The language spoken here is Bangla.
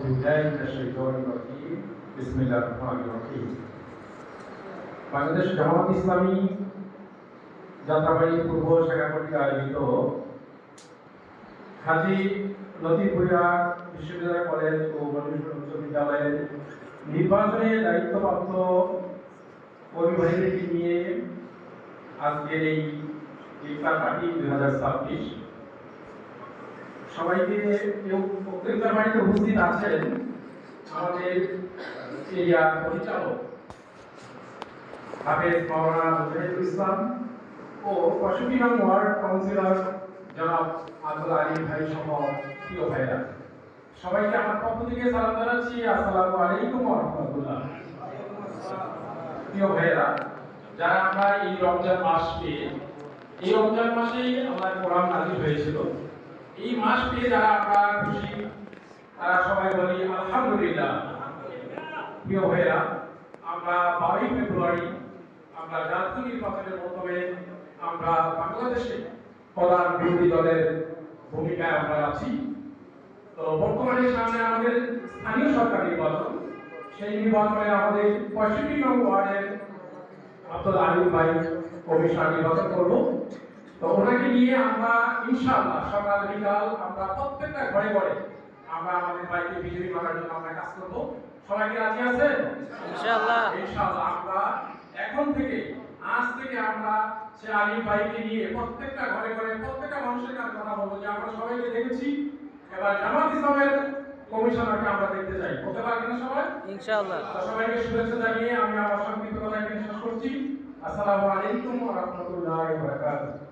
بالله من الشيطان الرجيم بسم الله الرحمن الرحيم বাংলাদেশ জামাত ইসলামী যাত্রাবাড়ি পূর্ব শাখা কর্তৃক আয়োজিত হাজী লতিফুল্লাহ বিশ্ববিদ্যালয় কলেজ ও মনুষ্য উচ্চ বিদ্যালয়ের নির্বাচনে দায়িত্বপ্রাপ্ত কর্মীবাহিনীকে নিয়ে আজকের এই ইফতার পার্টি 2026 সবাইকে ইফতার পার্টিতে উপস্থিত আছেন আমাদের এরিয়া পরিচালক হাফেজ মাওলানা মুজাহিদুল ইসলাম ও ৬৫ নং ওয়ার্ড কাউন্সিলর জনাব আব্দুল আলী ভাই সহ প্রিয় ভাইরা, সবাইকে আমার পক্ষ থেকে সালাম জানাচ্ছি। আসসালামু আলাইকুম ওয়া রাহমাতুল্লাহ। প্রিয় ভাইরা, যারা আমরা এই রমজান মাস পেয়ে, এই রমজান মাসেই আমার কোরআন নাযিল হয়েছিল, এই মাস পেয়ে যারা আমরা খুশি তারা সবাই বলি আলহামদুলিল্লাহ। প্রিয় ভাইরা, আমরা 12 ফেব্রুয়ারি আমরা জাতীয় নির্বাচনের মাধ্যমে আমরা বাংলাদেশে প্রধান বিরোধী দলের ভূমিকায় আমরা আছি। তো বর্তমানে সামনে আমাদের স্থানীয় সরকার নির্বাচন, সেই নির্বাচনে আমাদের 65 নং ওয়ার্ডের আব্দুল আলী ভাই কমিশনার নির্বাচন করবো। তো ওনাকে নিয়ে আমরা ইনশাআল্লাহ সকাল বিকাল আমরা প্রত্যেকটা ঘরে ঘরে আমরা আমাদের ভাইকে বিজয়ী করার জন্য আমরা কাজ করবো। সবাই কি রাজি আছেন? ইনশাআল্লাহ। ইনশাআল্লাহ আমরা এখন থেকে আজ থেকে আমরা সে আলী ভাইকে নিয়ে প্রত্যেকটা ঘরে ঘরে প্রত্যেকটা মানুষের কাছে কথা বলবো যে আমরা সবাইকে দেখেছি, এবার জামাত ইসলামের কমিশনারকে আমরা দেখতে চাই। বলতে পারবেন না সবাই? ইনশাআল্লাহ। সবাইকে শুভেচ্ছা জানিয়ে আমি আমার সংক্ষিপ্ত কথা এখানে শেষ করছি। আসসালামু আলাইকুম ওয়া রাহমাতুল্লাহি ওয়া বারাকাতুহু।